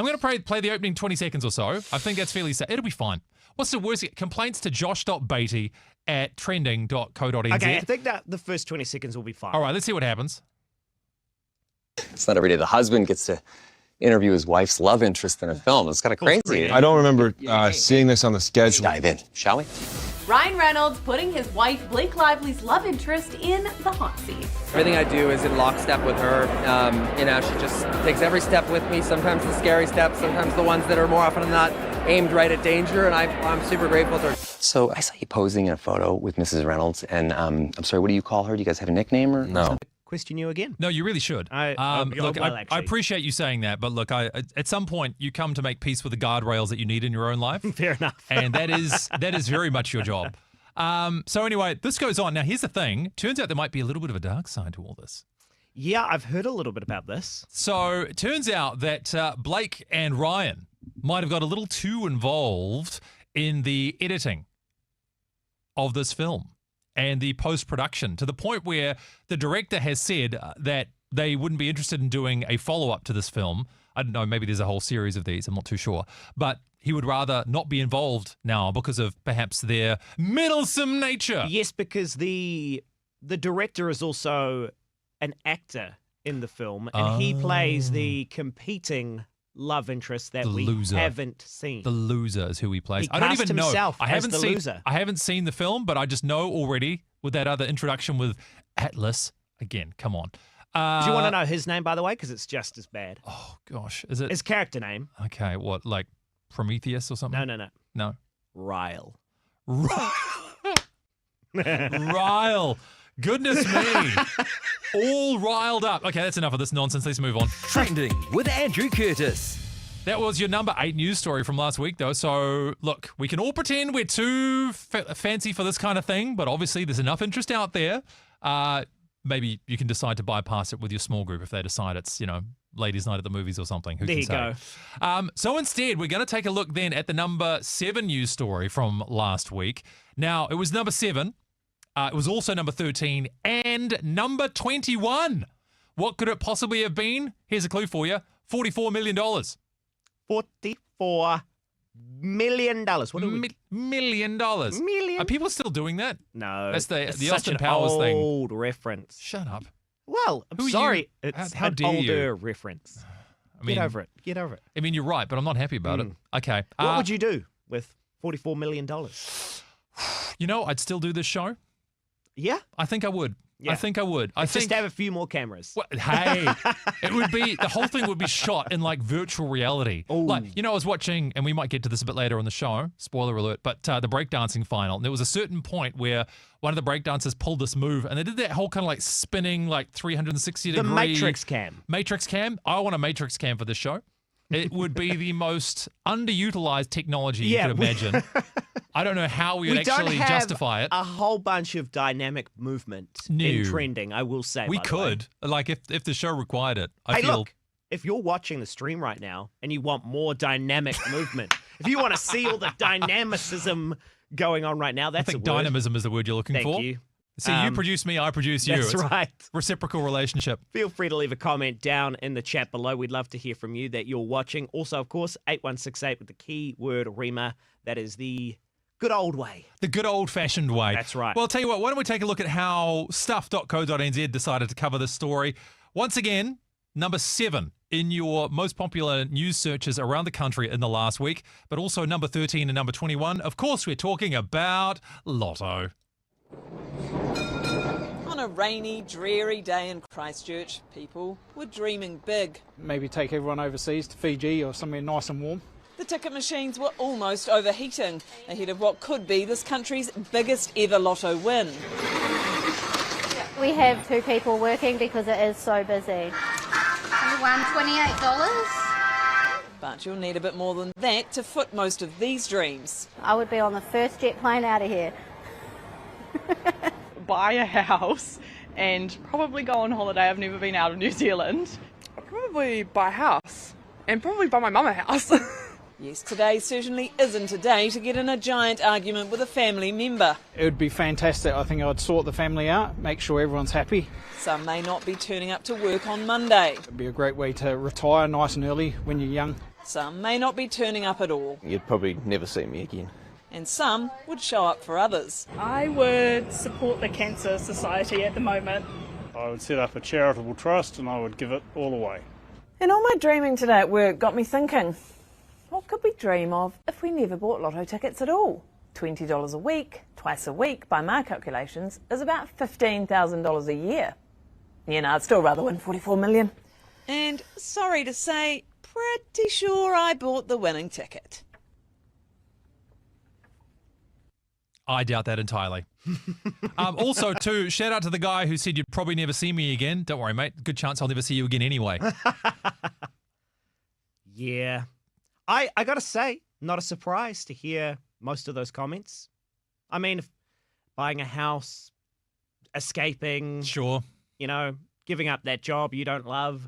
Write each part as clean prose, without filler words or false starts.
I'm going to play the opening 20 seconds or so. I think that's fairly safe. It'll be fine. What's the worst? Complaints to josh.beatty@trending.co.nz. Okay, I think that the first 20 seconds will be fine. All right, let's see what happens. It's not every day the husband gets to interview his wife's love interest in a film. It's kind of crazy. I don't remember seeing this on the schedule. Dive in, shall we? Ryan Reynolds putting his wife Blake Lively's love interest in the hot seat. Everything I do is in lockstep with her. She just takes every step with me, sometimes the scary steps, sometimes the ones that are more often than not aimed right at danger, and I'm super grateful to her. So I saw you posing in a photo with Mrs. Reynolds, and I'm sorry, what do you call her? Do you guys have a nickname or No. Question you again? No, you really should. I appreciate you saying that, but look, at some point you come to make peace with the guardrails that you need in your own life. Fair enough. And that is very much your job. So anyway, this goes on. Now, here's the thing. Turns out there might be a little bit of a dark side to all this. Yeah, I've heard a little bit about this. So it turns out that Blake and Ryan might have got a little too involved in the editing of this film and the post-production, to the point where the director has said that they wouldn't be interested in doing a follow-up to this film. I don't know, maybe there's a whole series of these, I'm not too sure. But he would rather not be involved now because of perhaps their meddlesome nature. Yes, because the director is also an actor in the film, and he plays the competing love interest that we haven't seen. The loser is who he plays. I don't even know. I haven't seen. Loser. I haven't seen the film, but I just know already with that other introduction with Atlas. Again, come on. Do you want to know his name, by the way? Because it's just as bad. Oh gosh, is it his character name? Okay, what, like Prometheus or something? No. Ryle. Ryle. Goodness me. All riled up. Okay, that's enough of this nonsense. Let's move on. Trending with Andrew Curtis. That was your number 8 news story from last week, though. So, look, we can all pretend we're too fancy for this kind of thing, but obviously there's enough interest out there. Maybe you can decide to bypass it with your small group if they decide it's, ladies' night at the movies or something. Who can say? There you go. So instead, we're going to take a look then at the number 7 news story from last week. Now, it was number 7. It was also number 13 and number 21. What could it possibly have been? Here's a clue for you. $44 million. $44 million. What million dollars. Million? Are people still doing that? No. That's the such Austin an Powers thing. Old reference. Shut up. Well, I'm sorry. It's how an dare older you? reference. I mean, Get over it. Get over it. I mean, you're right, but I'm not happy about it. Okay. What would you do with $44 million? I'd still do this show. Yeah? I think I would. Yeah. I think I would. I think just have a few more cameras. Hey, the whole thing would be shot in like virtual reality. Ooh. Like, I was watching, and we might get to this a bit later on the show, spoiler alert, but the breakdancing final. And there was a certain point where one of the breakdancers pulled this move, and they did that whole kind of like spinning, like 360 degree. The Matrix cam. Matrix cam. I want a Matrix cam for this show. It would be the most underutilized technology you could imagine. I don't know how we would actually justify it. A whole bunch of dynamic movement in trending, I will say. We could, like, if the show required it. Look, if you're watching the stream right now and you want more dynamic movement, if you want to see all the dynamicism going on right now, that's I think dynamism is the word you're looking for. Thank you. See, you produce me, I produce you. That's right. Reciprocal relationship. Feel free to leave a comment down in the chat below. We'd love to hear from you that you're watching. Also, of course, 8168 with the keyword REMA. That is the good old way. The good old-fashioned way. That's right. Well, I'll tell you what, why don't we take a look at how stuff.co.nz decided to cover this story. Once again, number 7 in your most popular news searches around the country in the last week, but also number 13 and number 21. Of course, we're talking about Lotto. On a rainy, dreary day in Christchurch, people were dreaming big. Maybe take everyone overseas to Fiji or somewhere nice and warm. The ticket machines were almost overheating ahead of what could be this country's biggest ever lotto win. We have 2 people working because it is so busy. $128. But you'll need a bit more than that to foot most of these dreams. I would be on the first jet plane out of here. Buy a house and probably go on holiday. I've never been out of New Zealand. I'll probably buy a house and probably buy my mum a house. Yes, today certainly isn't a day to get in a giant argument with a family member. It would be fantastic. I think I'd sort the family out, make sure everyone's happy. Some may not be turning up to work on Monday. It'd be a great way to retire nice and early when you're young. Some may not be turning up at all, You'd probably never see me again. and some would show up for others. I would support the Cancer Society at the moment. I would set up a charitable trust and I would give it all away. And all my dreaming today at work got me thinking, what could we dream of if we never bought lotto tickets at all? $20 a week, twice a week, by my calculations, is about $15,000 a year. I'd still rather win 44 million. And sorry to say, pretty sure I bought the winning ticket. I doubt that entirely. Also, too, shout out to the guy who said you'd probably never see me again. Don't worry, mate. Good chance I'll never see you again anyway. Yeah. I got to say, not a surprise to hear most of those comments. I mean, buying a house, escaping. Sure. Giving up that job you don't love.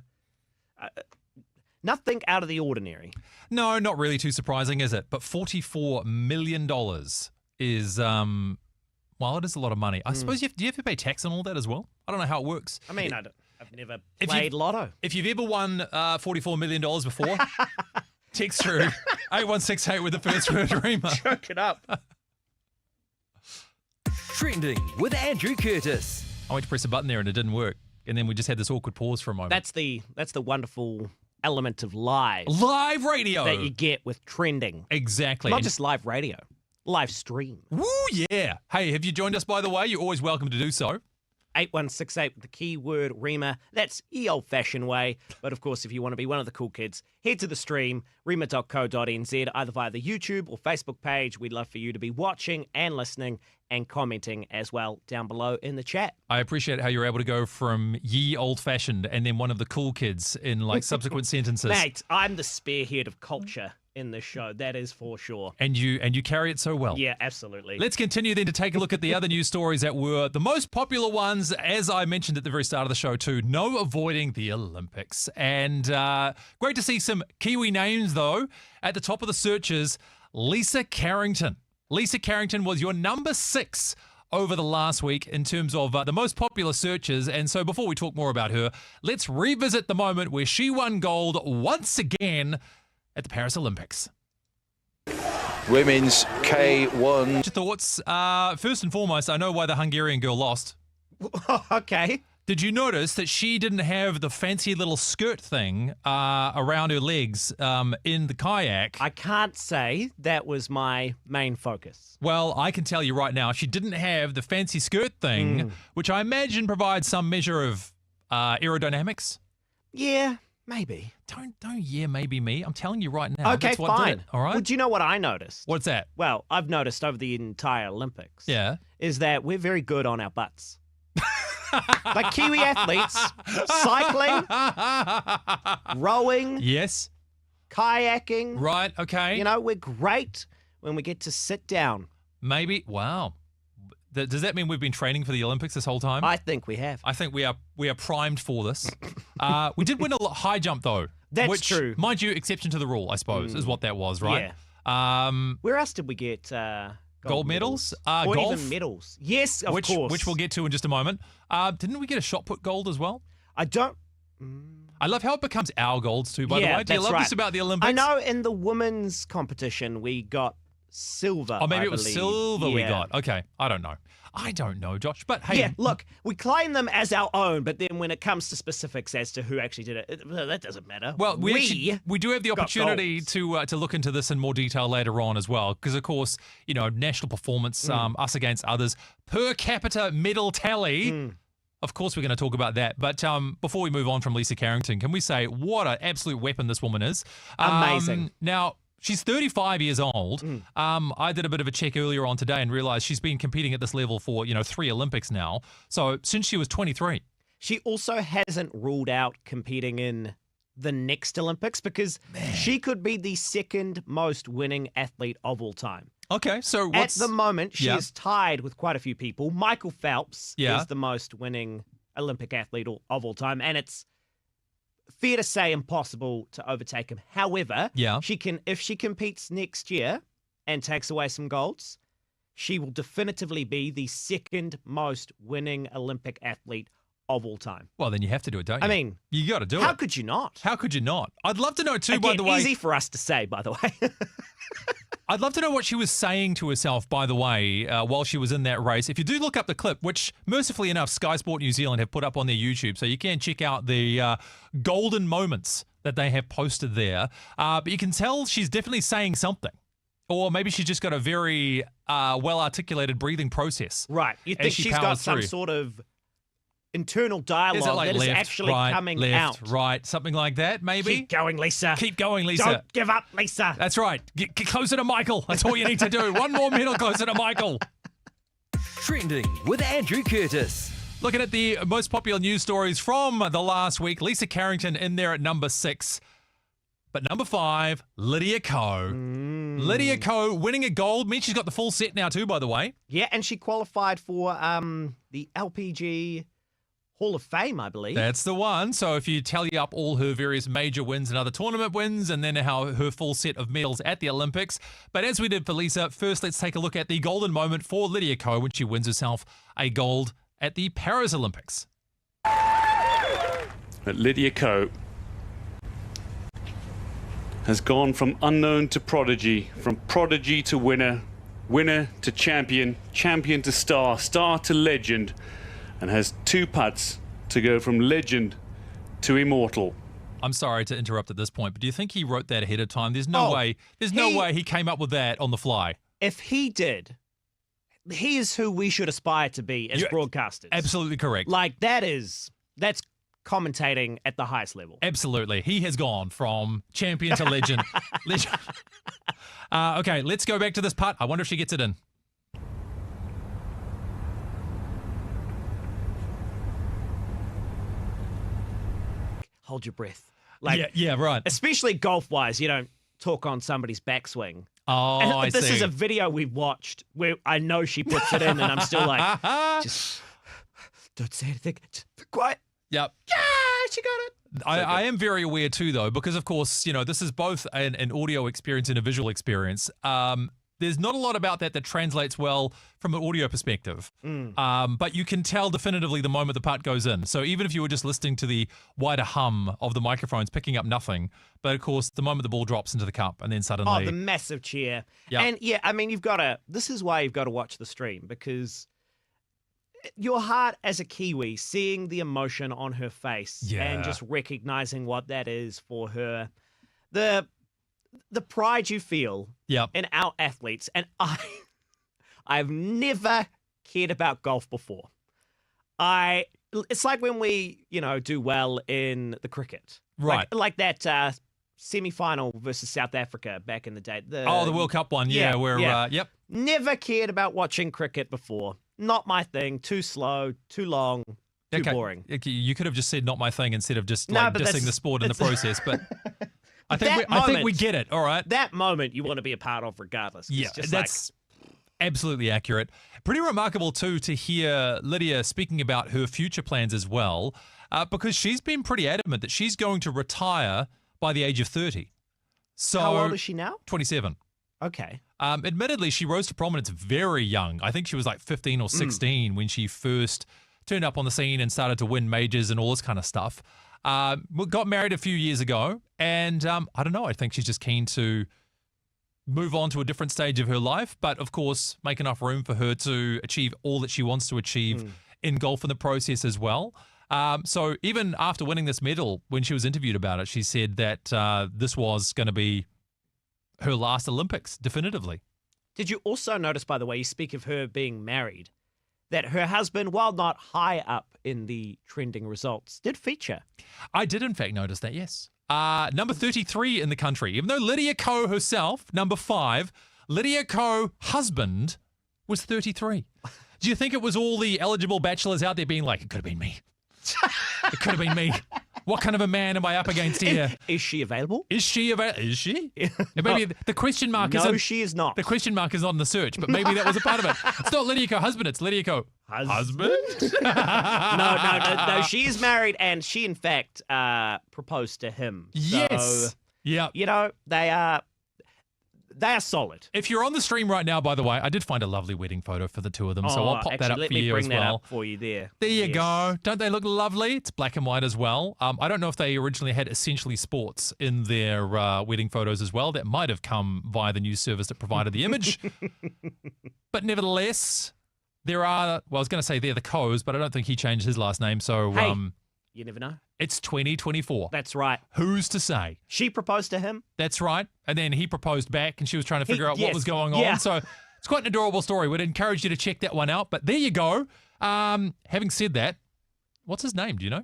Nothing out of the ordinary. No, not really too surprising, is it? But $44 million is, well, it is a lot of money. I suppose do you have to pay tax on all that as well? I don't know how it works. I mean, I've never played lotto. If you've ever won $44 million before, text through 8168 with the first word Rima. Choke it up. Trending with Andrew Curtis. I went to press a button there and it didn't work. And then we just had this awkward pause for a moment. That's the wonderful element of live radio that you get with trending. Exactly. Not just live radio, live stream. Woo, yeah. Hey, have you joined us, by the way? You're always welcome to do so. 8168 with the keyword Rima. That's the old-fashioned way. But, of course, if you want to be one of the cool kids, head to the stream, rima.co.nz, either via the YouTube or Facebook page. We'd love for you to be watching and listening and commenting as well down below in the chat. I appreciate how you're able to go from ye old-fashioned and then one of the cool kids in, like, subsequent sentences. Mate, I'm the spearhead of culture in this show. That is for sure. And you carry it so well. Yeah, absolutely. Let's continue then to take a look at the other news stories that were the most popular ones, as I mentioned at the very start of the show too. No avoiding the Olympics. And great to see some Kiwi names, though. At the top of the searches, Lisa Carrington. Lisa Carrington was your number 6 over the last week in terms of the most popular searches. And so before we talk more about her, let's revisit the moment where she won gold once again at the Paris Olympics. Women's K1. Your thoughts? First and foremost, I know why the Hungarian girl lost. Okay. Did you notice that she didn't have the fancy little skirt thing around her legs in the kayak? I can't say that was my main focus. Well, I can tell you right now, she didn't have the fancy skirt thing, which I imagine provides some measure of aerodynamics. Yeah. Maybe. Don't maybe me. I'm telling you right now. Okay, that's what fine. did it, all right? Well, do you know what I noticed? What's that? Well, I've noticed over the entire Olympics. Yeah. Is that we're very good on our butts. Like Kiwi athletes, cycling, rowing. Yes. Kayaking. Right, okay. We're great when we get to sit down. Maybe. Wow. Does that mean we've been training for the Olympics this whole time? I think we have. I think we are primed for this. We did win a high jump though. That's true. Mind you, exception to the rule, I suppose, is what that was, right? Yeah. Where else did we get gold medals? Or golf? even medals. Yes, of course. Which we'll get to in just a moment. Didn't we get a shot put gold as well? I don't. I love how it becomes our golds too, by the way. Do you love this about the Olympics? I know in the women's competition we got silver. Oh, maybe I it was believe. silver we got. Okay, I don't know, Josh. But hey, yeah, look, we claim them as our own, but then when it comes to specifics as to who actually did it, that doesn't matter. Well, we do have the opportunity to look into this in more detail later on as well, because of course, national performance, us against others, per capita medal tally. Of course, we're going to talk about that. But before we move on from Lisa Carrington, can we say what an absolute weapon this woman is? Amazing. Now, she's 35 years old. I did a bit of a check earlier on today and realized she's been competing at this level for, 3 Olympics now. So since she was 23. She also hasn't ruled out competing in the next Olympics because she could be the second most winning athlete of all time. Okay, so at the moment, she is tied with quite a few people. Michael Phelps is the most winning Olympic athlete of all time, and it's fair to say impossible to overtake him. However, if she competes next year and takes away some golds, she will definitively be the second most winning Olympic athlete of all time. Well, then you have to do it, don't you? I mean, you got to do it. How could you not? How could you not? I'd love to know too, Again, by the way. easy for us to say, by the way. I'd love to know what she was saying to herself, by the way, while she was in that race. If you do look up the clip, which mercifully enough, Sky Sport New Zealand have put up on their YouTube, so you can check out the golden moments that they have posted there. But you can tell she's definitely saying something. Or maybe she's just got a very well-articulated breathing process. Right. You think she's got some sort of internal dialogue like that left, is actually right, coming left, out. Right, something like that, maybe? Keep going, Lisa. Keep going, Lisa. Don't give up, Lisa. That's right. Get closer to Michael. That's all you need to do. One more medal closer to Michael. Trending with Andrew Curtis. Looking at the most popular news stories from the last week, Lisa Carrington in there at number 6. But number 5, Lydia Ko. Lydia Ko winning a gold. Means she's got the full set now too, by the way. Yeah, and she qualified for the LPG Hall of Fame, I believe. That's the one. So if you tally up all her various major wins and other tournament wins, and then her full set of medals at the Olympics. But as we did for Lisa, first let's take a look at the golden moment for Lydia Ko when she wins herself a gold at the Paris Olympics. But Lydia Ko has gone from unknown to prodigy, from prodigy to winner, winner to champion, champion to star, star to legend, and has 2 putts to go from legend to immortal. I'm sorry to interrupt at this point, but do you think he wrote that ahead of time? There's no way he came up with that on the fly. If he did, he is who we should aspire to be as broadcasters. Absolutely correct. Like that's commentating at the highest level. Absolutely. He has gone from champion to legend. Okay, let's go back to this putt. I wonder if she gets it in. Hold your breath. Yeah, right. Especially golf-wise, you don't talk on somebody's backswing. Oh, and this This is a video we've watched where I know she puts it in, and I'm still like, just don't say anything. Just be quiet. Yep. Yeah, she got it. I am very aware too, though, because of course, this is both an audio experience and a visual experience. There's not a lot about that translates well from an audio perspective. But you can tell definitively the moment the putt goes in. So even if you were just listening to the wider hum of the microphones, picking up nothing. But of course, the moment the ball drops into the cup and then suddenly... Oh, the massive cheer. Yep. And yeah, I mean, this is why you've got to watch the stream, because your heart as a Kiwi, seeing the emotion on her face and just recognizing what that is for her, the pride you feel in our athletes. And I've never cared about golf before. It's like when we, do well in the cricket. Right. Like that semi-final versus South Africa back in the day. The World Cup one. Yep. Never cared about watching cricket before. Not my thing. Too slow, too long, too boring. You could have just said not my thing instead of just dissing the sport in the process. But I think we get it. All right. That moment you want to be a part of regardless. Yeah, that's absolutely accurate. Pretty remarkable too to hear Lydia speaking about her future plans as well, because she's been pretty adamant that she's going to retire by the age of 30. So how old is she now? 27. Okay. Admittedly, she rose to prominence very young. I think she was like 15 or 16 when she first turned up on the scene and started to win majors and all this kind of stuff. Got married a few years ago, and I don't know, I think she's just keen to move on to a different stage of her life, but of course, make enough room for her to achieve all that she wants to achieve in golf in the process as well. So even after winning this medal, when she was interviewed about it, she said that this was going to be her last Olympics, definitively. Did you also notice, by the way, you speak of her being married, that her husband, while not high up in the trending results, did feature? I did, in fact, notice that, yes. Number 33 in the country. Even though Lydia Ko herself, number 5, Lydia Ko husband was 33. Do you think it was all the eligible bachelors out there being like, it could have been me? It could have been me. What kind of a man am I up against here? Is she available? Is she available? Is she? Maybe the question mark is... No, she is not. The question mark is not in the search, but maybe that was a part of it. It's not Lydia Ko husband, it's Lydia Ko husband? No. She is married, and she, in fact, proposed to him. Yes. So, they are... they are solid. If you're on the stream right now, by the way, I did find a lovely wedding photo for the two of them, so I'll pop that up let for me you bring as that well. up for you there. There you Yes. go. Don't they look lovely? It's black and white as well. I don't know if they originally had Essentially Sports in their wedding photos as well. That might have come via the news service that provided the image. But nevertheless, there are, well, I was going to say they're the Coes, but I don't think he changed his last name. So Hey, you never know. it's 2024. That's right. Who's to say? She proposed to him. That's right. And then he proposed back and she was trying to figure out what yes, was going yeah. on. So it's quite an adorable story. We'd encourage you to check that one out. But there you go. Having said that, what's his name? Do you know?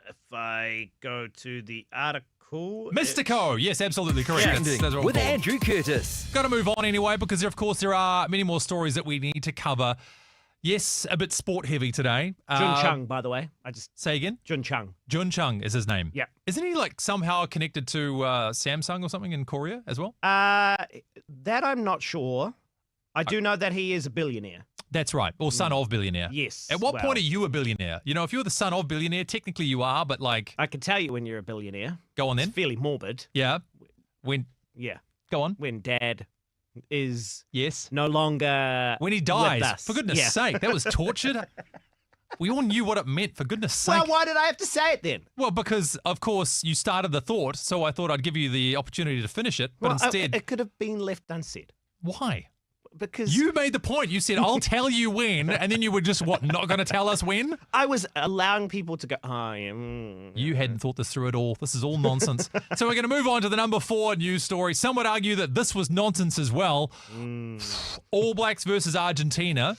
If I go to the article, Mr. Co. Yes, absolutely correct. Trending That's what with we're called. Andrew Curtis. Got to move on anyway because, of course, there are many more stories that we need to cover. Yes, a bit sport heavy today. Jun Chung, by the way. I just Say again? Jun Chung. Jun Chung is his name. Yeah. Isn't he like somehow connected to Samsung or something in Korea as well? That I'm not sure. I do know that he is a billionaire. That's right. Or son of billionaire. Yes. At what well, point are you a billionaire? You know, if you're the son of billionaire, technically you are, but like... I can tell you when you're a billionaire. Go on then. It's fairly morbid. Yeah. When... Yeah. Go on. When dad is Yes. no longer When he with dies. us. For goodness Yeah. sake, that was tortured. We all knew what it meant, for goodness sake. Well, why did I have to say it then? Well, because, of course, you started the thought, so I thought I'd give you the opportunity to finish it, but Well, instead... it could have been left unsaid. Why? Because You made the point. You said, I'll tell you when, and then you were just, what, not going to tell us when? I was allowing people to go, oh, yeah. You hadn't thought this through at all. This is all nonsense. So we're going to move on to the number 4 news story. Some would argue that this was nonsense as well. All Blacks versus Argentina.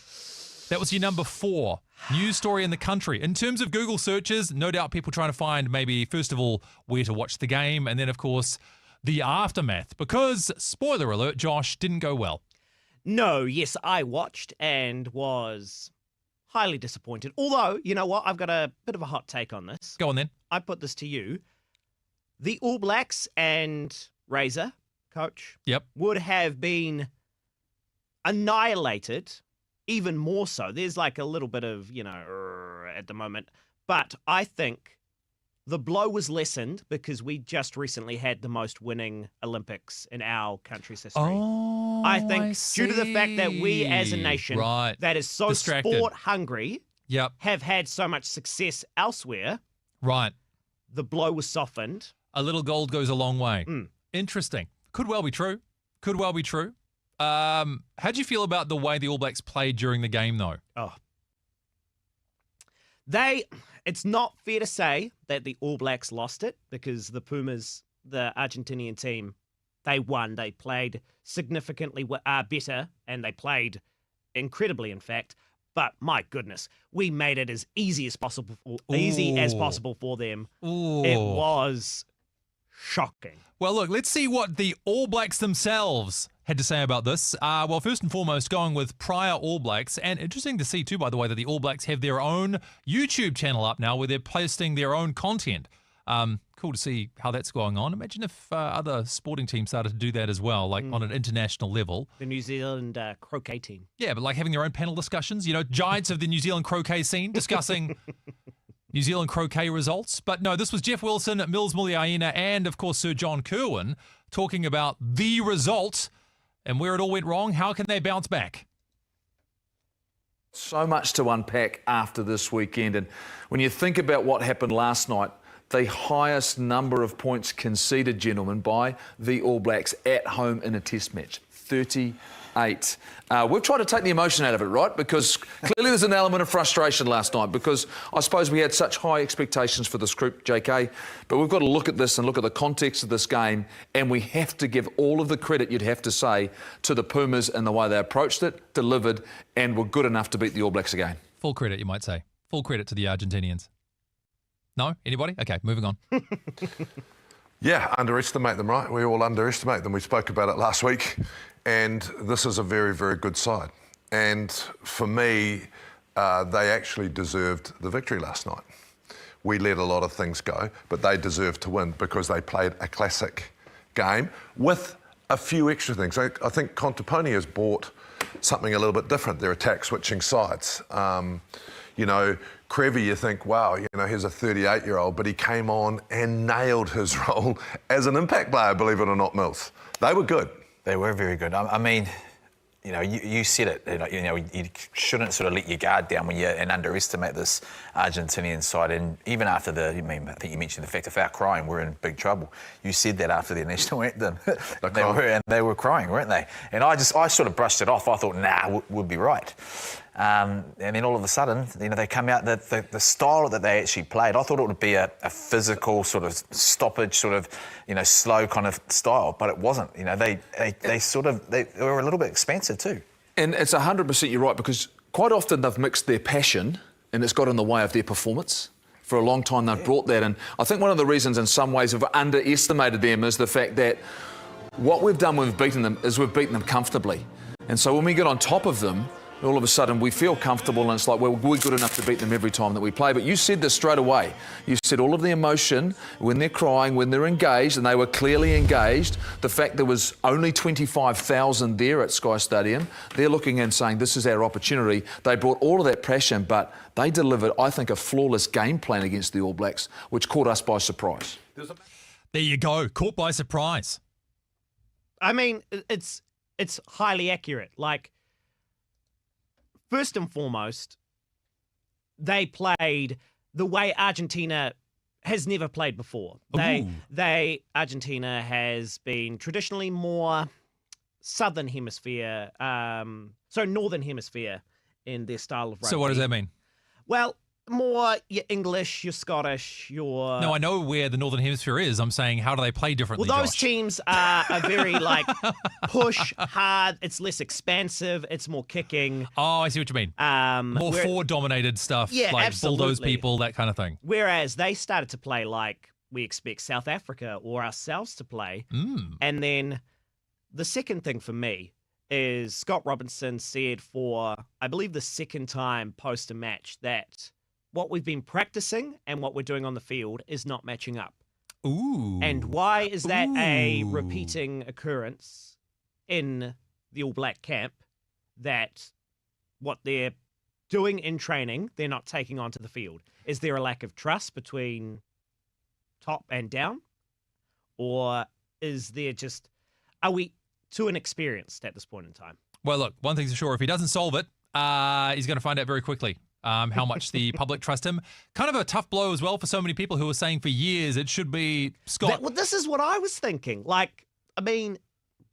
That was your number 4 news story in the country. In terms of Google searches, no doubt people trying to find maybe, first of all, where to watch the game, and then, of course, the aftermath. Because, spoiler alert, Josh, didn't go well. No, yes, I watched and was highly disappointed. Although, you know what? I've got a bit of a hot take on this. Go on then. I put this to you. The All Blacks and Razor, coach, Yep. would have been annihilated even more so. There's like a little bit of, at the moment. But I think the blow was lessened because we just recently had the most winning Olympics in our country's history. Oh, I think due to the fact that we as a see. nation Right. that is so Distracted. sport hungry Yep. have had so much success elsewhere, Right. the blow was softened. A little gold goes a long way. Interesting. Could well be true. Could well be true. How'd you feel about the way the All Blacks played during the game, though? Oh. It's not fair to say that the All Blacks lost it because the Pumas, the Argentinian team, they won. They played significantly better and they played incredibly, in fact. But my goodness, we made it as easy as possible for them. Ooh. It was shocking. Well, look, let's see what the All Blacks themselves had to say about this. Well, first and foremost, going with prior All Blacks, and interesting to see too, by the way, that the All Blacks have their own YouTube channel up now where they're posting their own content. Cool to see how that's going on. Imagine if other sporting teams started to do that as well, like on an international level. The New Zealand croquet team. Yeah, but like having their own panel discussions, giants of the New Zealand croquet scene discussing New Zealand croquet results. But no, this was Jeff Wilson, Mills Muliaina, and of course Sir John Kirwan talking about the result and where it all went wrong. How can they bounce back? So much to unpack after this weekend. And when you think about what happened last night, the highest number of points conceded, gentlemen, by the All Blacks at home in a test match, 38. We've tried to take the emotion out of it, right? Because clearly there's an element of frustration last night because I suppose we had such high expectations for this group, JK, but we've got to look at this and look at the context of this game, and we have to give all of the credit, you'd have to say, to the Pumas and the way they approached it, delivered, and were good enough to beat the All Blacks again. Full credit, you might say. Full credit to the Argentinians. No? Anybody? Okay, moving on. Yeah, underestimate them, right? We all underestimate them. We spoke about it last week, and this is a very, very good side. And for me, they actually deserved the victory last night. We let a lot of things go, but they deserved to win because they played a classic game with a few extra things. I think Contaponi has brought something a little bit different, their attack switching sides. Krevy, you think, wow, here's a 38-year-old, but he came on and nailed his role as an impact player, believe it or not, Mills. They were good. They were very good. I mean, you said it. You shouldn't sort of let your guard down and underestimate this Argentinian side. And even after I think you mentioned the fact if they're crying, we're in big trouble. You said that after their national anthem. They were crying, weren't they? And I sort of brushed it off. I thought, we'll be right. And then all of a sudden, they come out, the style that they actually played, I thought it would be a physical sort of stoppage, sort of, slow kind of style, but it wasn't. They were a little bit expensive too. And it's 100% you're right, because quite often they've mixed their passion and it's got in the way of their performance. For a long time they've brought that, and I think one of the reasons in some ways we've underestimated them is the fact that what we've done when we've beaten them is we've beaten them comfortably. And so when we get on top of them, all of a sudden we feel comfortable and it's like, well, we're good enough to beat them every time that we play. But you said this straight away. You said all of the emotion, when they're crying, when they're engaged, and they were clearly engaged, the fact there was only 25,000 there at Sky Stadium, they're looking and saying, this is our opportunity. They brought all of that passion, but they delivered, I think, a flawless game plan against the All Blacks, which caught us by surprise. There you go, caught by surprise. I mean, it's highly accurate. Like, first and foremost, they played the way Argentina has never played before. Argentina has been traditionally more southern hemisphere, so northern hemisphere in their style of rugby. So what does that mean? Well, more your English, your Scottish, your... No, I know where the Northern Hemisphere is. I'm saying, how do they play differently, Well, those Josh? teams are very, push hard. It's less expansive. It's more kicking. Oh, I see what you mean. More forward-dominated stuff, Yeah, like absolutely. bulldoze people, that kind of thing. Whereas they started to play like we expect South Africa or ourselves to play. And then the second thing for me is Scott Robinson said for, I believe, the second time post a match that what we've been practicing and what we're doing on the field is not matching up. Ooh. And why is that a repeating occurrence in the All Black camp, that what they're doing in training, they're not taking onto the field? Is there a lack of trust between top and down? Or is there are we too inexperienced at this point in time? Well, look, one thing's for sure, if he doesn't solve it, he's going to find out very quickly. How much the public trust him. Kind of a tough blow as well for so many people who were saying for years it should be Scott. This is what I was thinking.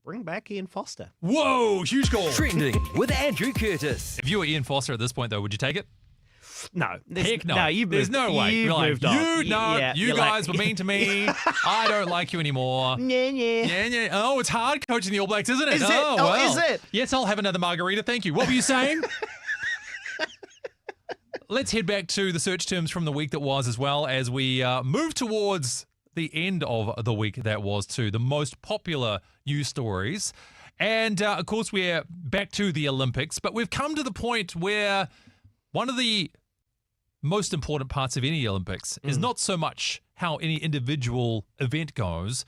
Bring back Ian Foster. Whoa, huge goal. Trending with Andrew Curtis. If you were Ian Foster at this point, though, would you take it? No. Heck no. No, there's no way. You've moved on. You guys were mean to me. I don't like you anymore. Yeah. Oh, it's hard coaching the All Blacks, isn't it? Is it? Well. Is it? Yes, I'll have another margarita. Thank you. What were you saying? Let's head back to the search terms from the week that was, as well as we move towards the end of the week that was too, the most popular news stories. And, of course, we're back to the Olympics, but we've come to the point where one of the most important parts of any Olympics is not so much how any individual event goes,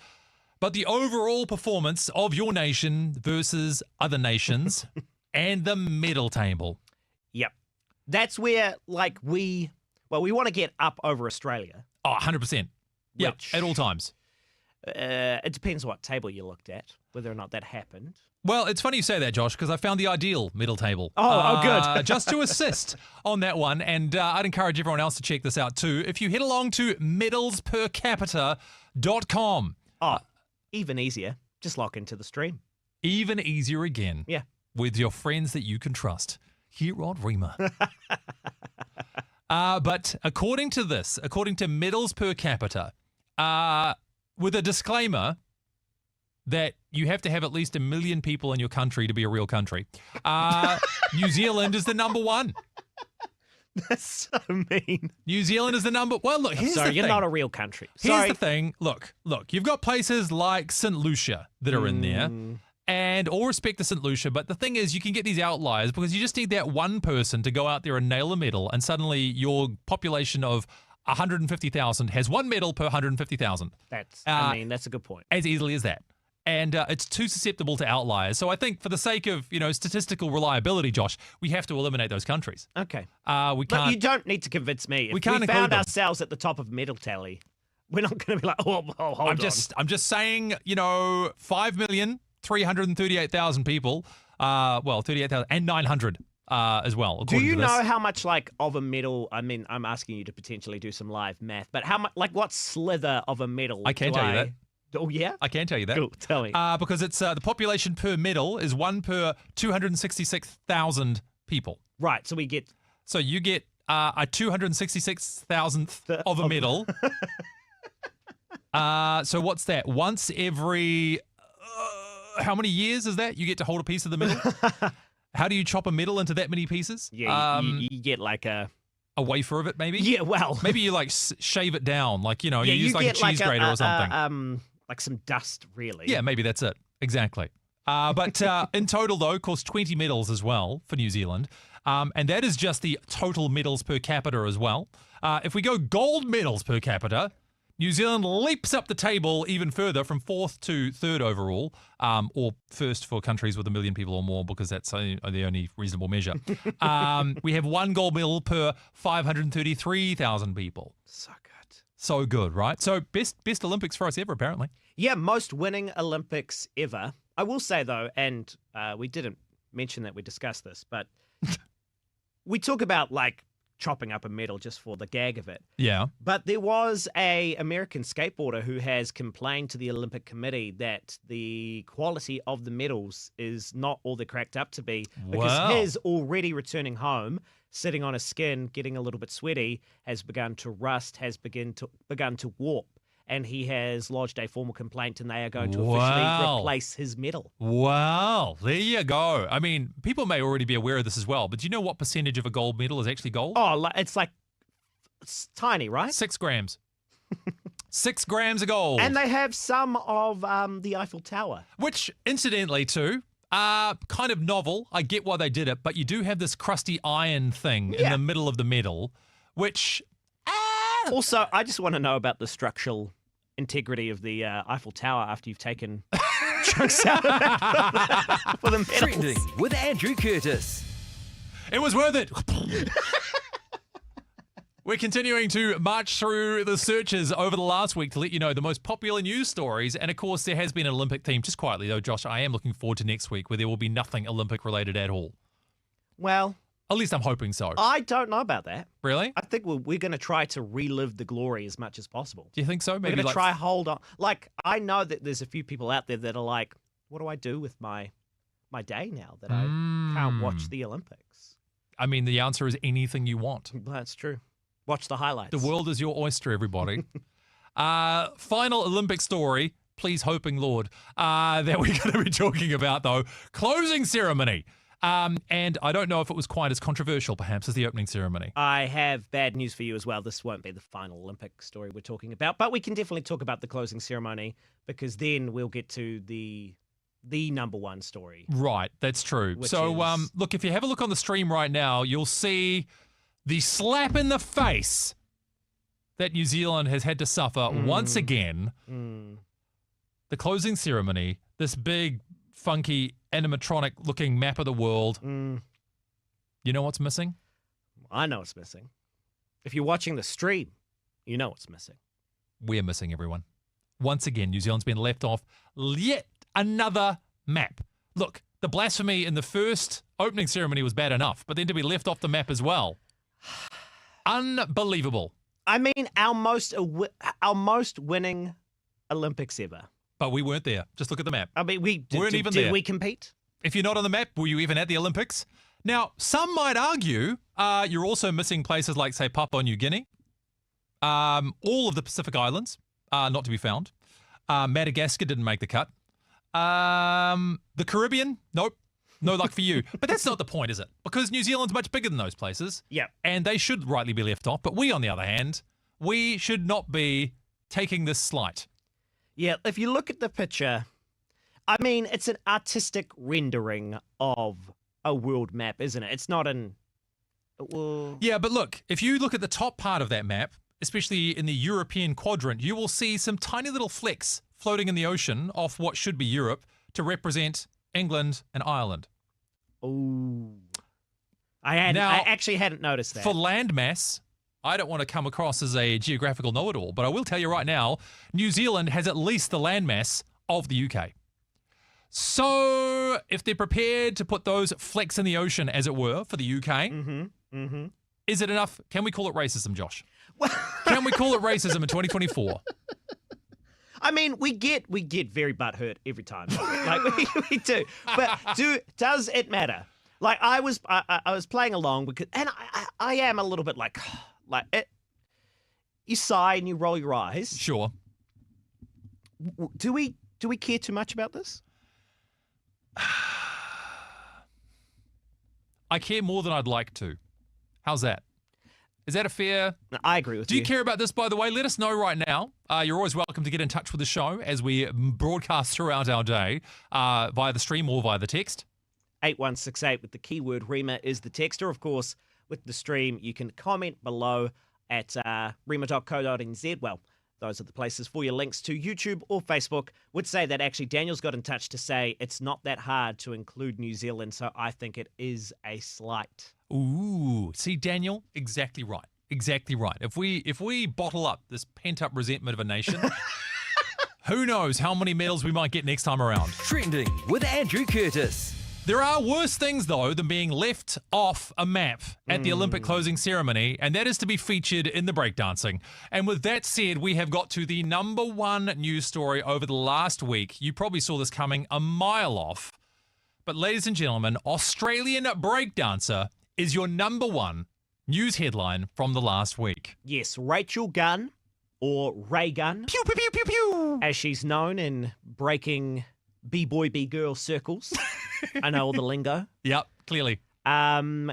but the overall performance of your nation versus other nations and the medal table. Yep. That's where, we want to get up over Australia. Oh, 100%. Yeah, at all times. It depends what table you looked at, whether or not that happened. Well, it's funny you say that, Josh, because I found the ideal medal table. Oh, good. Just to assist on that one. And I'd encourage everyone else to check this out too. If you head along to medalspercapita.com. Oh, even easier. Just log into the stream. Even easier again. Yeah. With your friends that you can trust here on Rima. But according to medals per capita, with a disclaimer that you have to have at least 1 million people in your country to be a real country, New Zealand is the number one. That's so mean. New Zealand is the number... Well, look, here's the thing. You're not a real country. Here's the thing. Look, you've got places like St. Lucia that are in there. And all respect to St. Lucia, but the thing is, you can get these outliers because you just need that one person to go out there and nail a medal, and suddenly your population of 150,000 has one medal per 150,000. That's a good point. As easily as that. and it's too susceptible to outliers. So I think for the sake of, statistical reliability, Josh, we have to eliminate those countries. Okay. We can't. But you don't need to convince me. If we can't we include found them. ourselves at the top of medal tally, we're not going to be like, hold on. I'm just saying, 5,338,000 people. 38,000 and 900 as well. Do you to this. know how much of a medal? I mean, I'm asking you to potentially do some live math, but how much? What slither of a medal? I can tell you that. Oh yeah, I can tell you that. Cool. Tell me. Because it's the population per medal is 1 per 266,000 people. Right. So we get. So you get a 266,000th of a medal. So what's that? Once every. How many years is that? You get to hold a piece of the medal? How do you chop a medal into that many pieces? Yeah, you get like a wafer of it, maybe? Yeah, well. Maybe you shave it down, you use like a cheese grater or something. Like some dust, really. Yeah, maybe that's it. Exactly. But in total, though, of course, 20 medals as well for New Zealand. And that is just the total medals per capita as well. If we go gold medals per capita, New Zealand leaps up the table even further from 4th to 3rd overall, or first for countries with 1 million people or more, because that's the only reasonable measure. We have 1 gold medal per 533,000 people. So good. So good, right? So best Olympics for us ever, apparently. Yeah, most winning Olympics ever. I will say, though, and we didn't mention that we discussed this, but we talk about, chopping up a medal just for the gag of it. Yeah. But there was a American skateboarder who has complained to the Olympic Committee that the quality of the medals is not all they're cracked up to be, because his already returning home, sitting on his skin, getting a little bit sweaty, has begun to rust, has begun to warp. And he has lodged a formal complaint, and they are going to officially replace his medal. Wow. There you go. I mean, people may already be aware of this as well, but do you know what percentage of a gold medal is actually gold? Oh, it's tiny, right? 6 grams. 6 grams of gold. And they have some of the Eiffel Tower. Which, incidentally, too, kind of novel. I get why they did it, but you do have this crusty iron thing in the middle of the medal, which... Also, I just want to know about the structural integrity of the Eiffel Tower after you've taken chunks out of it for the medals. Trending with Andrew Curtis. It was worth it. We're continuing to march through the searches over the last week to let you know the most popular news stories. And of course, there has been an Olympic theme. Just quietly, though, Josh, I am looking forward to next week where there will be nothing Olympic related at all. Well, at least I'm hoping so. I don't know about that. Really? I think we're going to try to relive the glory as much as possible. Do you think so? Maybe we're going to try hold on. I know that there's a few people out there that are like, what do I do with my day now that I can't watch the Olympics? I mean, the answer is anything you want. That's true. Watch the highlights. The world is your oyster, everybody. Final Olympic story, please hoping Lord, that we're going to be talking about, though. Closing ceremony. And I don't know if it was quite as controversial, perhaps, as the opening ceremony. I have bad news for you as well. This won't be the final Olympic story we're talking about, but we can definitely talk about the closing ceremony, because then we'll get to the number one story. Right, that's true. So, look, if you have a look on the stream right now, you'll see the slap in the face that New Zealand has had to suffer once again. The closing ceremony, this big, funky, animatronic-looking map of the world. You know what's missing? I know what's missing. If you're watching the stream, you know what's missing. We're missing, everyone. Once again, New Zealand's been left off yet another map. Look, the blasphemy in the first opening ceremony was bad enough, but then to be left off the map as well. Unbelievable. I mean, our most winning Olympics ever. But we weren't there. Just look at the map. I mean, we weren't even there. Did we compete? If you're not on the map, were you even at the Olympics? Now, some might argue you're also missing places like, say, Papua New Guinea, all of the Pacific Islands, not to be found. Madagascar didn't make the cut. The Caribbean, nope. No luck for you. But that's not the point, is it? Because New Zealand's much bigger than those places. Yeah. And they should rightly be left off. But we, on the other hand, we should not be taking this slight. Yeah, if you look at the picture, I mean, it's an artistic rendering of a world map, isn't it? It's not an... Yeah, but look, if you look at the top part of that map, especially in the European quadrant, you will see some tiny little flecks floating in the ocean off what should be Europe to represent England and Ireland. Oh, I actually hadn't noticed that. For landmass, I don't want to come across as a geographical know-it-all, but I will tell you right now, New Zealand has at least the landmass of the UK. So if they're prepared to put those flecks in the ocean, as it were, for the UK, is it enough? Can we call it racism, Josh? Can we call it racism in 2024? I mean, we get very butthurt every time, like we do. But does it matter? Like I was playing along because, and I am a little bit like it. You sigh and you roll your eyes. Sure. Do we care too much about this? I care more than I'd like to. How's that? Is that a fair? I agree with you. Do you care about this, by the way? Let us know right now. You're always welcome to get in touch with the show as we broadcast throughout our day via the stream or via the text. 8168 with the keyword Rima is the texter. Of course, with the stream, you can comment below at rima.co.nz. Well, those are the places for your links to YouTube or Facebook. Would say that actually Daniel's got in touch to say it's not that hard to include New Zealand, so I think it is a slight. Ooh, see, Daniel, exactly right. Exactly right. If we bottle up this pent-up resentment of a nation, who knows how many medals we might get next time around. Trending with Andrew Curtis. There are worse things, though, than being left off a map at the Olympic closing ceremony, and that is to be featured in the breakdancing. And with that said, we have got to the #1 news story over the last week. You probably saw this coming a mile off. But ladies and gentlemen, Australian breakdancer is your #1 news headline from the last week. Yes, Rachel Gunn, or Ray Gunn, pew, pew, pew, pew, pew, as she's known in breaking B-boy, B-girl circles. I know all the lingo. Yep, clearly.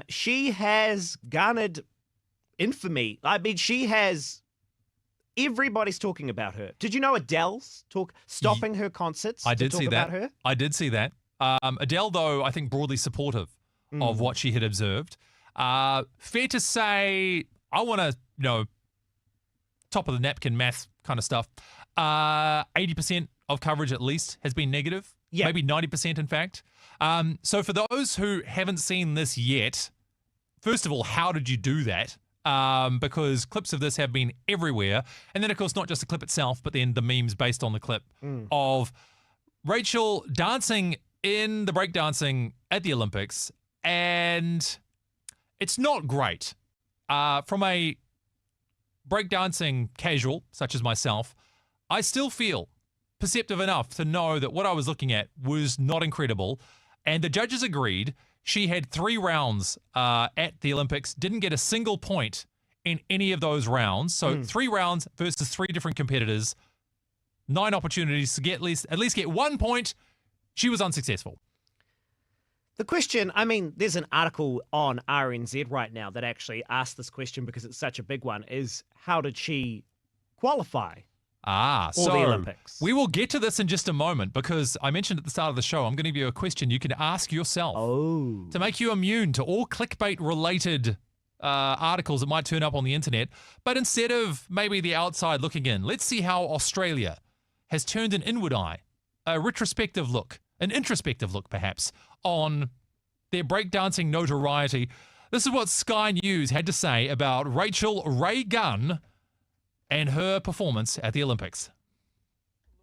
She has garnered infamy. I mean, everybody's talking about her. Did you know Adele's stopping her concerts? I did to talk see that. about her? I did see that. Adele, though, I think broadly supportive of what she had observed. Fair to say, I want to, top of the napkin math kind of stuff. 80% of coverage at least has been negative. Yeah. Maybe 90% in fact. So for those who haven't seen this yet, first of all, how did you do that? Because clips of this have been everywhere. And then, of course, not just the clip itself, but then the memes based on the clip of Rachel dancing in the breakdancing at the Olympics. And it's not great. From a breakdancing casual, such as myself, I still feel perceptive enough to know that what I was looking at was not incredible. And the judges agreed. She had 3 rounds at the Olympics, didn't get a single point in any of those rounds. So 3 rounds versus 3 different competitors, 9 opportunities to get at least get 1 point. She was unsuccessful. The question, I mean, there's an article on RNZ right now that actually asked this question because it's such a big one, is how did she qualify? So the Olympics. We will get to this in just a moment because I mentioned at the start of the show, I'm going to give you a question you can ask yourself to make you immune to all clickbait-related articles that might turn up on the internet. But instead of maybe the outside looking in, let's see how Australia has turned an inward eye, a retrospective look, an introspective look perhaps, on their breakdancing notoriety. This is what Sky News had to say about Rachel Ray Gunn and her performance at the Olympics.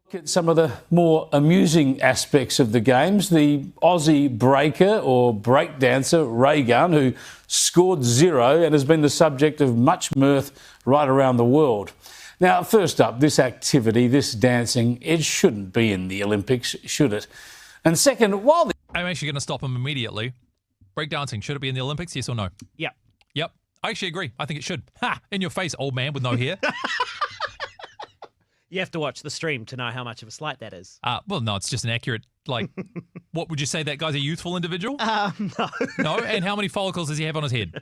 Look at some of the more amusing aspects of the games. The Aussie breaker or breakdancer Ray Gunn, who scored 0 and has been the subject of much mirth right around the world. Now, first up, this activity, this dancing, it shouldn't be in the Olympics, should it? And second, I'm actually going to stop him immediately. Breakdancing, should it be in the Olympics, yes or no? Yep. Yep. I actually agree. I think it should. Ha! In your face, old man with no hair. You have to watch the stream to know how much of a slight that is. Well, no, it's just an accurate, what would you say, that guy's a youthful individual? No. No? And how many follicles does he have on his head?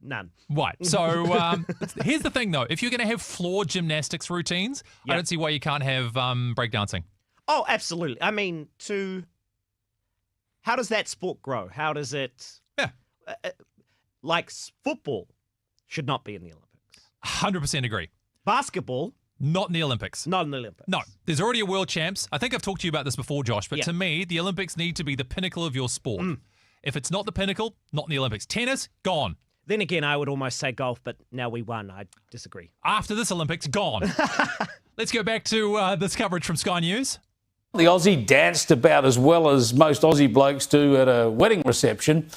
None. Right. So here's the thing, though. If you're going to have floor gymnastics routines, I don't see why you can't have breakdancing. Oh, absolutely. I mean, how does that sport grow? How does it... Yeah. Like football should not be in the Olympics. 100% agree. Basketball Not in the Olympics. Not in the Olympics. No, there's already a world champs. I think I've talked to you about this before, Josh, but Yeah. to me, the Olympics need to be the pinnacle of your sport. If it's not the pinnacle, not in the Olympics. Tennis, gone. Then again, I would almost say golf, but now we won. I disagree. After this Olympics, gone. Let's go back to this coverage from Sky News. The Aussie danced about as well as most Aussie blokes do at a wedding reception.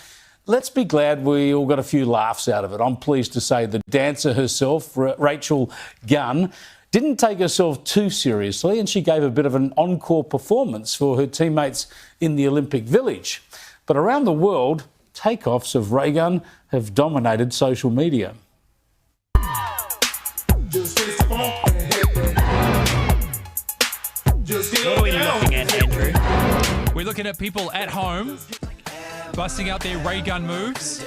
Let's be glad we all got a few laughs out of it. I'm pleased to say the dancer herself, Rachel Gunn, didn't take herself too seriously, and she gave a bit of an encore performance for her teammates in the Olympic Village. But around the world, takeoffs of Ray Gun have dominated social media. What are we looking at, Andrew? We're looking at people at home busting out their ray gun moves,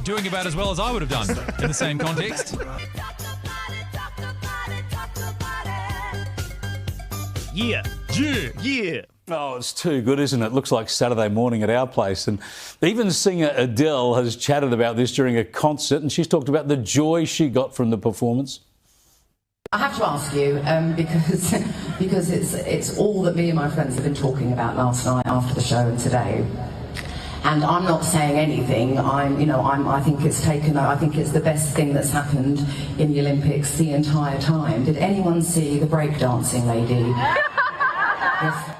doing about as well as I would have done in the same context. Yeah. Yeah. Yeah. Oh, it's too good, isn't it? Looks like Saturday morning at our place. And even singer Adele has chatted about this during a concert, and she's talked about the joy she got from the performance. I have to ask you, because it's all that me and my friends have been talking about last night after the show and today. And I'm not saying anything. I think it's the best thing that's happened in the Olympics the entire time. Did anyone see the breakdancing lady? Yes.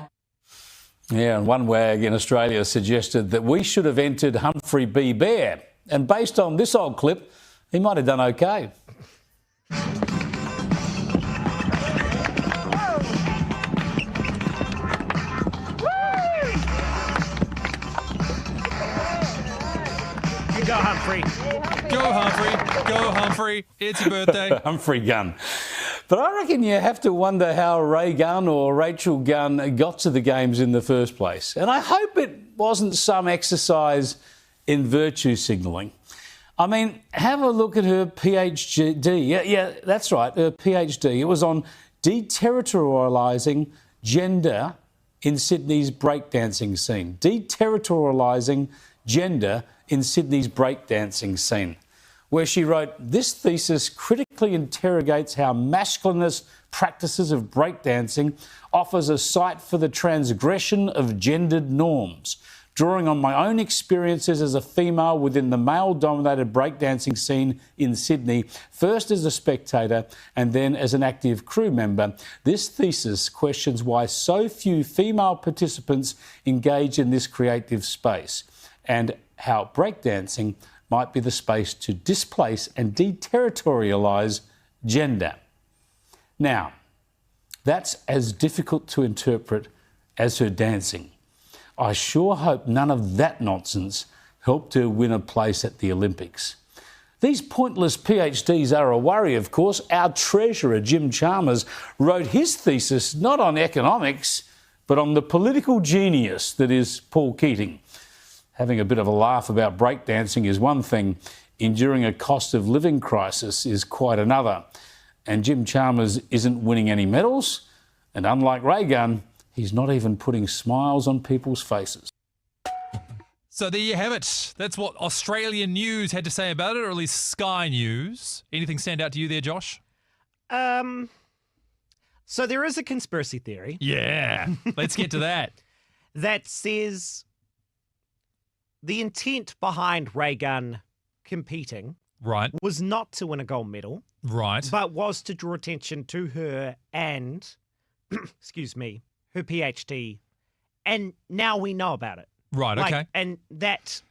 Yeah, and one wag in Australia suggested that we should have entered Humphrey B. Bear. And based on this old clip, he might have done okay. Go, Humphrey. Go, Humphrey. Go, Humphrey. It's your birthday. Humphrey Gunn. But I reckon you have to wonder how Ray Gunn or Rachel Gunn got to the Games in the first place. And I hope it wasn't some exercise in virtue signalling. I mean, have a look at her PhD. Yeah, that's right, her PhD. It was on deterritorialising gender in Sydney's breakdancing scene. Deterritorialising gender in Sydney's breakdancing scene, where she wrote, "This thesis critically interrogates how masculinist practices of breakdancing offers a site for the transgression of gendered norms. Drawing on my own experiences as a female within the male-dominated breakdancing scene in Sydney, first as a spectator and then as an active crew member, this thesis questions why so few female participants engage in this creative space, and how breakdancing might be the space to displace and deterritorialise gender." Now, that's as difficult to interpret as her dancing. I sure hope none of that nonsense helped her win a place at the Olympics. These pointless PhDs are a worry, of course. Our treasurer, Jim Chalmers, wrote his thesis not on economics, but on the political genius that is Paul Keating. Having a bit of a laugh about breakdancing is one thing. Enduring a cost of living crisis is quite another. And Jim Chalmers isn't winning any medals. And unlike Ray Gunn, he's not even putting smiles on people's faces. So there you have it. That's what Australian News had to say about it, or at least Sky News. Anything stand out to you there, Josh? So there is a conspiracy theory. Yeah, let's get to that. That says the intent behind Ray Gunn competing was not to win a gold medal, but was to draw attention to her and, excuse me, her PhD. And now we know about it. Right, okay. And that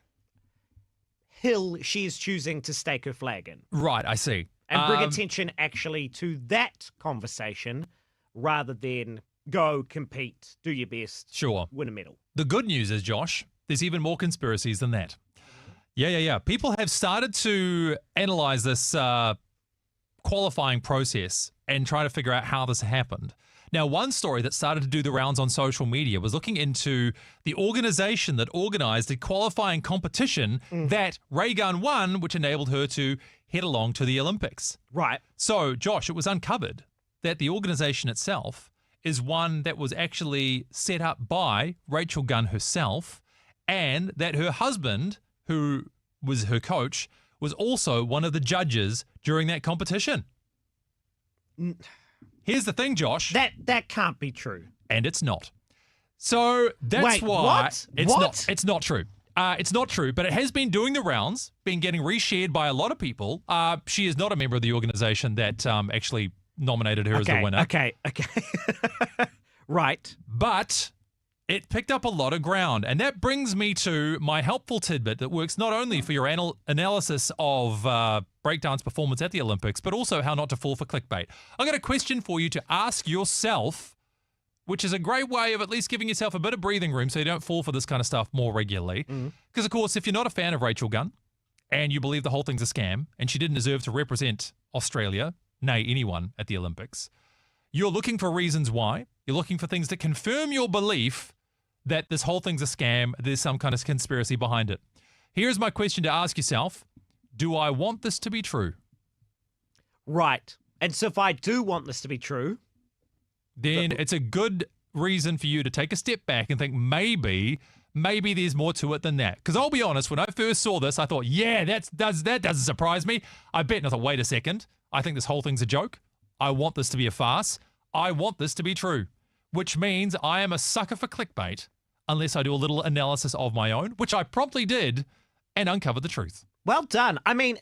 hill she is choosing to stake her flag in. Right, I see. And bring attention actually to that conversation rather than go, compete, do your best, win a medal. The good news is, Josh, there's even more conspiracies than that. Yeah. People have started to analyse this qualifying process and try to figure out how this happened. Now, one story that started to do the rounds on social media was looking into the organisation that organised the qualifying competition that Ray Gunn won, which enabled her to head along to the Olympics. Right. So, Josh, it was uncovered that the organisation itself is one that was actually set up by Rachel Gunn herself, and that her husband, who was her coach, was also one of the judges during that competition. Here's the thing, Josh. That can't be true. And it's not. So that's Wait, why what? it's What? not. It's not true. It's not true, but it has been doing the rounds, been getting reshared by a lot of people. She is not a member of the organization that actually nominated her as the winner. Okay. Right. But it picked up a lot of ground. And that brings me to my helpful tidbit that works not only for your analysis of breakdance performance at the Olympics, but also how not to fall for clickbait. I've got a question for you to ask yourself, which is a great way of at least giving yourself a bit of breathing room so you don't fall for this kind of stuff more regularly. Because, of course, if you're not a fan of Rachel Gunn and you believe the whole thing's a scam and she didn't deserve to represent Australia, nay, anyone at the Olympics, you're looking for reasons why. You're looking for things that confirm your belief that this whole thing's a scam, there's some kind of conspiracy behind it. Here's my question to ask yourself. Do I want this to be true? Right. And so if I do want this to be true, then it's a good reason for you to take a step back and think maybe there's more to it than that. Because I'll be honest, when I first saw this, I thought, yeah, that doesn't surprise me. I bet, and I thought, wait a second. I think this whole thing's a joke. I want this to be a farce. I want this to be true, which means I am a sucker for clickbait unless I do a little analysis of my own, which I promptly did and uncovered the truth. well done. I mean,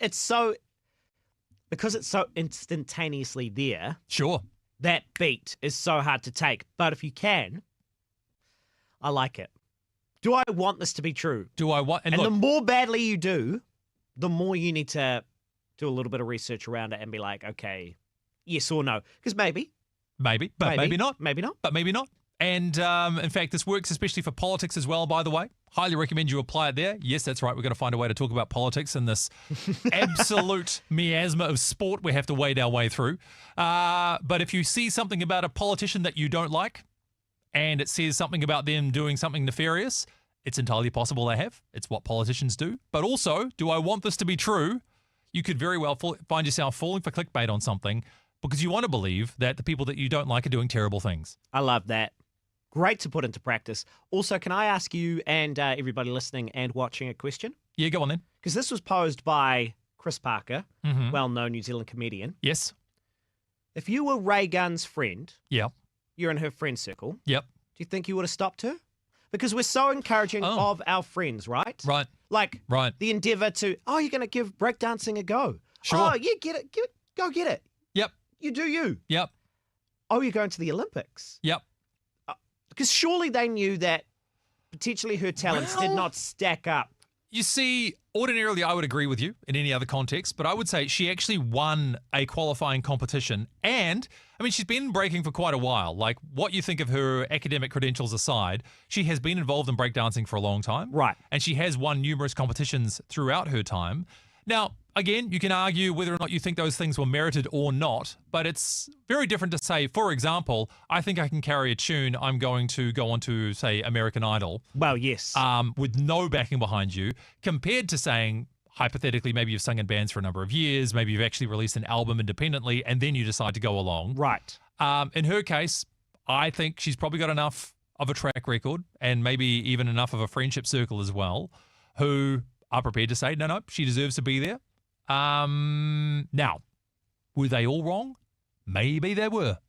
because it's so instantaneously there. Sure. That beat is so hard to take. But if you can, I like it. Do I want this to be true? Do I want? And look, the more badly you do, the more you need to do a little bit of research around it and be like, okay, yes or no. Because maybe, but maybe not. Maybe not. But maybe not. And in fact, this works especially for politics as well, by the way. Highly recommend you apply it there. Yes, that's right. We're going to find a way to talk about politics in this absolute miasma of sport we have to wade our way through. But if you see something about a politician that you don't like and it says something about them doing something nefarious, it's entirely possible they have. It's what politicians do. But also, do I want this to be true? You could very well find yourself falling for clickbait on something because you want to believe that the people that you don't like are doing terrible things. I love that. Great to put into practice. Also, can I ask you and everybody listening and watching a question? Yeah, go on then. Because this was posed by Chris Parker, well-known New Zealand comedian. Yes. If you were Ray Gunn's friend, yep, you're in her friend circle, yep, do you think you would have stopped her? Because we're so encouraging of our friends, right? Right. Like right. the endeavour to, you're going to give breakdancing a go. Sure. Oh, yeah, get it. Go get it. Yep. You do you. Yep. Oh, you're going to the Olympics. Yep. Because surely they knew that potentially her talents did not stack up. You see, ordinarily I would agree with you in any other context, but I would say she actually won a qualifying competition. And, I mean, she's been breaking for quite a while. Like, what you think of her academic credentials aside, she has been involved in breakdancing for a long time. Right. And she has won numerous competitions throughout her time. Now, again, you can argue whether or not you think those things were merited or not, but it's very different to say, for example, I think I can carry a tune, I'm going to go on to, say, American Idol. Well, yes. With no backing behind you, compared to saying, hypothetically, maybe you've sung in bands for a number of years, maybe you've actually released an album independently, and then you decide to go along. Right. In her case, I think she's probably got enough of a track record and maybe even enough of a friendship circle as well, who are prepared to say, no, she deserves to be there. Now, were they all wrong? Maybe they were.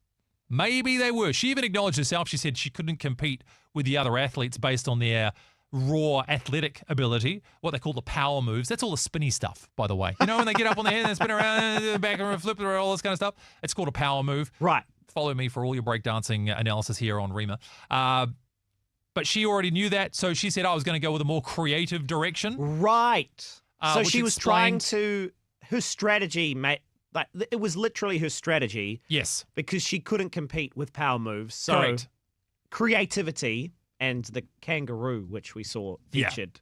Maybe they were. She even acknowledged herself. She said she couldn't compete with the other athletes based on their raw athletic ability, what they call the power moves. That's all the spinny stuff, by the way. You know, when they get up on their head and spin around, back and flip around, all this kind of stuff. It's called a power move. Right. Follow me for all your breakdancing analysis here on Rima. But she already knew that, so she said I was going to go with a more creative direction. Right. So she was trying explained- to, her strategy, mate, like it was literally her strategy. Yes. Because she couldn't compete with power moves. So Correct. Creativity and the kangaroo, which we saw featured,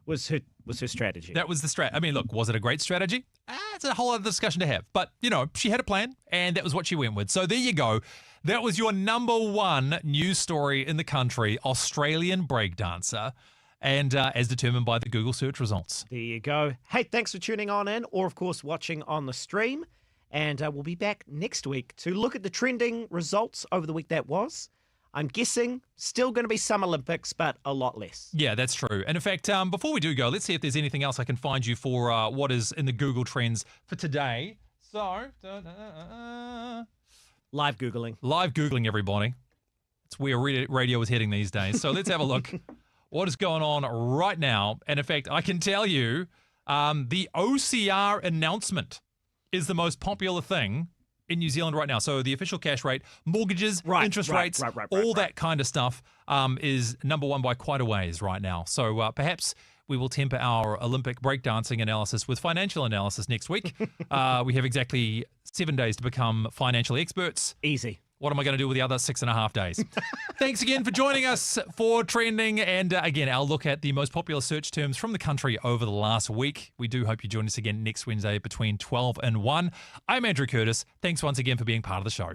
was her strategy. That was the strat. I mean, look, was it a great strategy? It's a whole other discussion to have. But, you know, she had a plan, and that was what she went with. So there you go. That was your number one news story in the country, Australian breakdancer, and as determined by the Google search results. There you go. Hey, thanks for tuning on in, or, of course, watching on the stream. And we'll be back next week to look at the trending results over the week that was. I'm guessing still going to be some Olympics, but a lot less. Yeah, that's true. And in fact, before we do go, let's see if there's anything else I can find you for what is in the Google Trends for today. So, Live Googling. Live Googling, everybody. It's where radio is heading these days. So let's have a look. What is going on right now? And in fact, I can tell you the OCR announcement is the most popular thing in New Zealand right now. So the official cash rate, mortgages, interest rates, all that kind of stuff is number one by quite a ways right now. So perhaps we will temper our Olympic breakdancing analysis with financial analysis next week. We have exactly 7 days to become financial experts. Easy. What am I going to do with the other 6.5 days? Thanks again for joining us for Trending. And again, our look at the most popular search terms from the country over the last week. We do hope you join us again next Wednesday between 12 and 1. I'm Andrew Curtis. Thanks once again for being part of the show.